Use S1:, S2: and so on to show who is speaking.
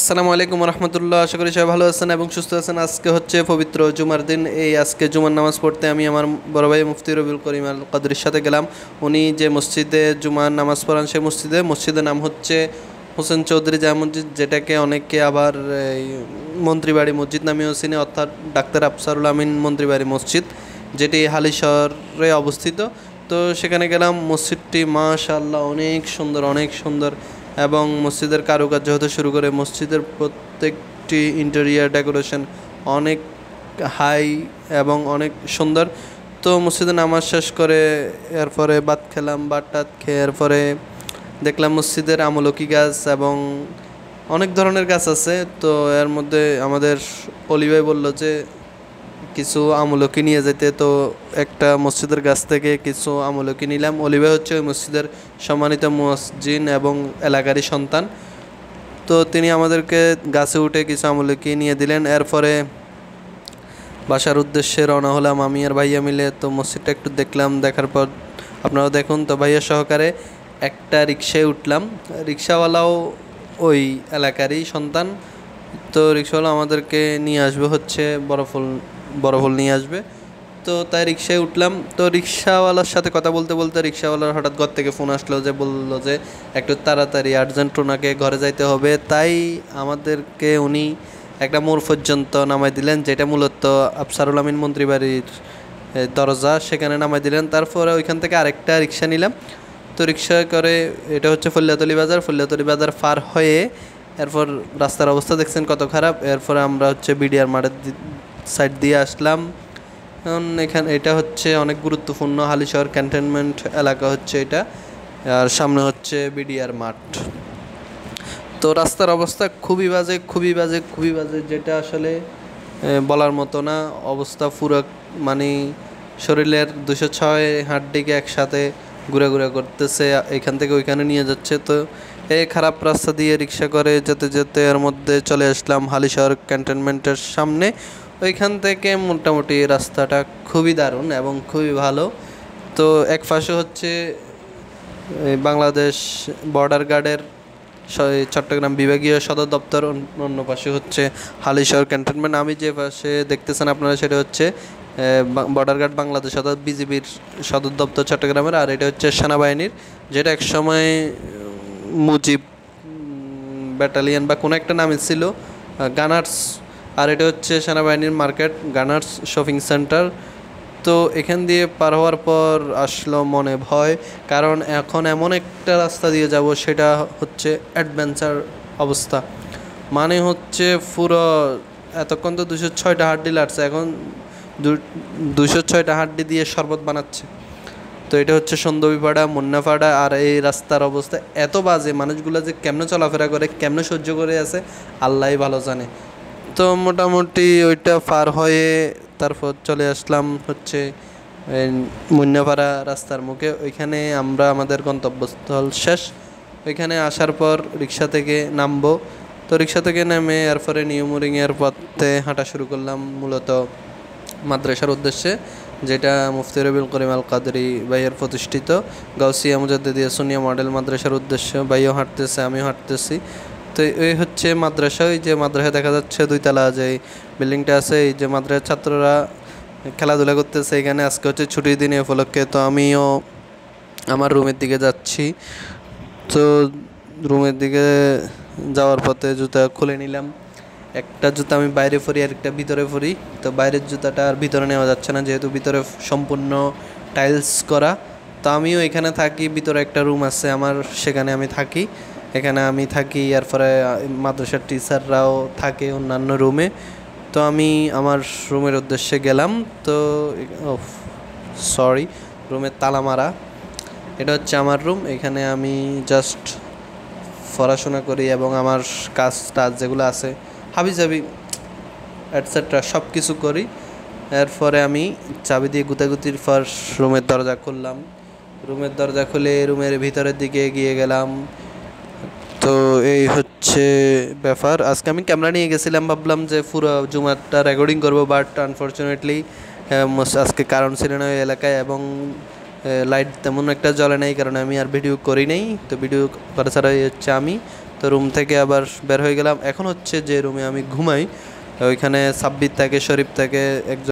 S1: আসসালামু আলাইকুম রহমতুল্লাহ। আশা করি সবাই ভালো আছেন এবং সুস্থ আছেন। আজকে হচ্ছে পবিত্র জুমার দিন। আজকে জুমার নামাজ পড়তে আমি আমার বড় ভাই মুফতি রবিউল করিম আল কাদরির সাথে গেলাম। উনি যে মসজিদে জুমার নামাজ পড়ান সেই মসজিদের নাম হচ্ছে হোসেন চৌধুরী জামে মসজিদ, যেটাকে অনেকে আবার মন্ত্রীবাড়ি মসজিদ নামেও চিনে, অর্থাৎ ডাক্তার আফসারুল আমিন মন্ত্রীবাড়ি মসজিদ, যেটি হালিশহরে অবস্থিত। তো সেখানে গেলাম। মসজিদটি মাশাআল্লাহ অনেক সুন্দর, অনেক সুন্দর, এবং মসজিদের কারুকার্য হতে শুরু করে মসজিদের প্রত্যেকটি ইন্টেরিয়ার ডেকোরেশন অনেক হাই এবং অনেক সুন্দর। তো মসজিদে নামাজ শেষ করে এরপরে ভাত খেলাম। ভাত টাত খেয়ে এরপরে দেখলাম মসজিদের আমলকি গাছ এবং অনেক ধরনের গাছ আছে। তো এর মধ্যে আমাদের অলি ভাই বললো যে কিছু আমলকি নিয়ে যেতে। তো একটা মসজিদের গাছ থেকে কিছু আমলকি নিলাম। অলি ভাই হচ্ছে ওই মসজিদের সম্মানিত মুয়াজ্জিন এবং এলাকারই সন্তান। তো তিনি আমাদেরকে গাছে উঠে কিছু আমলকি নিয়ে দিলেন। এরপরে বাসার উদ্দেশ্যে রওনা হলাম আমি আর ভাইয়া মিলে। তো মসজিদটা একটু দেখলাম, দেখার পর আপনারাও দেখুন। তো ভাইয়া সহকারে একটা রিক্সায় উঠলাম। রিক্সাওয়ালাও ওই এলাকারই সন্তান। তো রিক্সাওয়ালা আমাদেরকে নিয়ে আসবে হচ্ছে বরফুল নিয়ে আসবে। তো তাই রিক্সায় উঠলাম। তো রিক্সাওয়ালার সাথে কথা বলতে বলতে রিক্সাওয়ালার হঠাৎ ঘর থেকে ফোন আসলো, যে বললো যে একটু তাড়াতাড়ি আর্জেন্ট ওনাকে ঘরে যাইতে হবে। তাই আমাদেরকে উনি একটা মোড় পর্যন্ত নামাই দিলেন, যেটা মূলত আফসারুল আমিন মন্ত্রীবাড়ির দরজা, সেখানে নামাই দিলেন। তারপরে ওইখান থেকে আরেকটা রিক্সা নিলাম। তো রিক্সা করে এটা হচ্ছে ফলিয়াতলি বাজার পার হয়ে এরপর রাস্তার অবস্থা দেখছেন কত খারাপ। এরপরে আমরা হচ্ছে বিডিআর মাঠের সাইড দিয়ে আসলাম। এখানে এটা হচ্ছে অনেক গুরুত্বপূর্ণ হালিশহর ক্যান্টনমেন্ট এলাকা হচ্ছে এটা, আর সামনে হচ্ছে বিডিআর মাঠ। তো রাস্তার অবস্থা খুবই বাজে, যেটা আসলে বলার মতো না। অবস্থা পুরো মানে শরীরের 206 হাড্ডিকে একসাথে ঘুরে করতেছে, এখান থেকে ওইখানে নিয়ে যাচ্ছে। তো এই খারাপ রাস্তা দিয়ে রিক্সা করে যেতে যেতে এর মধ্যে চলে আসলাম হালিশহর ক্যান্টনমেন্টের সামনে। ওইখান থেকে মোটামুটি রাস্তাটা খুবই দারুণ এবং খুবই ভালো। তো এক পাশে হচ্ছে বাংলাদেশ বর্ডার গার্ডের চট্টগ্রাম বিভাগীয় সদর দপ্তর, অন্য পাশে হচ্ছে হালিশহর ক্যান্টনমেন্ট। আমি যে পাশে দেখতেছেন আপনারা সেটা হচ্ছে বর্ডার গার্ড বাংলাদেশ অর্থাৎ বিজিবির সদর দপ্তর চট্টগ্রামের। আর এটা হচ্ছে সেনাবাহিনীর, যেটা একসময় মুজিব ব্যাটালিয়ন বা কোনো একটা নামে ছিল, গানার্স। আর এটা হচ্ছে সেনাবাহিনীর মার্কেট, গানার্স শপিং সেন্টার। তো এখান দিয়ে পার হওয়ার পর আসলো মনে ভয়, কারণ এখন এমন একটা রাস্তা দিয়ে যাব সেটা হচ্ছে অ্যাডভেঞ্চার অবস্থা। মানে হচ্ছে পুরো এতক্ষণ তো 206টা হাড্ডি লাগছে, এখন 206টা হাড্ডি দিয়ে শরবত বানাচ্ছে। তো এটা হচ্ছে সন্দবীপাড়া মুন্নাপাড়া। আর এই রাস্তার অবস্থা এত বাজে, মানুষগুলো যে কেমনে চলাফেরা করে, কেমনে সহ্য করে আছে আল্লাহই ভালো জানে। তো মোটামুটি ওইটা পার হয়ে তারপর চলে আসলাম হচ্ছে মুন্নাপাড়া রাস্তার মুখে। ওইখানে আমরা আমাদের গন্তব্যস্থল শেষ। ওইখানে আসার পর রিক্সা থেকে নামবো। তো রিক্সা থেকে নেমে এরপরে নিউমোরিংয়ের পথে হাঁটা শুরু করলাম, মূলত মাদ্রাসার উদ্দেশ্যে, যেটা মুফতি রবিউল করিম আল কাদরি ভাইয়ের প্রতিষ্ঠিত গাউসিয়া মুজাদ্দিদিয়া সুন্নিয়া মডেল মাদ্রাসার উদ্দেশ্যে। ভাইও হাঁটতেছে, আমিও হাঁটতেছি। তো এই হচ্ছে মাদ্রাসা। ওই যে মাদ্রাসা দেখা যাচ্ছে 2 তলা যে বিল্ডিংটা আছে, এই যে মাদ্রাসার ছাত্ররা খেলাধুলা করতেছে এখানে। আজকে হচ্ছে ছুটির দিনে উপলক্ষে। তো আমিও আমার রুমের দিকে যাচ্ছি। তো রুমের দিকে যাওয়ার পথে জুতা খুলে নিলাম। একটা জুতা আমি বাইরে পরি আর একটা ভিতরে পরি। তো বাইরের জুতাটা আর ভিতরে নেওয়া যাচ্ছে না, যেহেতু ভিতরে সম্পূর্ণ টাইলস করা। তো আমিও এখানে থাকি, ভিতরে একটা রুম আছে আমার, সেখানে আমি থাকি। এখানে আমি থাকি, এরপরে মাদ্রাসার টিচাররাও থাকে অন্যান্য রুমে। তো আমি আমার রুমের উদ্দেশ্যে গেলাম। তো সরি, রুমের তালা মারা। এটা হচ্ছে আমার রুম। এখানে আমি জাস্ট পড়াশোনা করি এবং আমার কাজ যেগুলো আছে হাবিজাবি এটসেট্রা সব কিছু করি। এরপরে আমি চাবি দিয়ে গুতাগুতির পর রুমের দরজা খুললাম। রুমের দরজা খুলে রুমের ভিতরের দিকে এগিয়ে গেলাম। তো এই হচ্ছে ব্যাপার। আজকে আমি ক্যামেরা নিয়ে গেছিলাম, ভাবলাম যে পুরো জুমাটা রেকর্ডিং করবো, বাট আনফর্চুনেটলি আজকে কারণ ছিল না ওই এলাকায়, এবং লাইট তেমন একটা জ্বলে নাই, কারণে আমি আর ভিডিও করি নাই। তো ভিডিও করা ছাড়া হচ্ছে আমি তো রুম থেকে আবার বের হয়ে গেলাম। এখন হচ্ছে যে রুমে আমি ঘুমাই, ওইখানে সাব্বির থাকে, শরীফ থাকে, একজন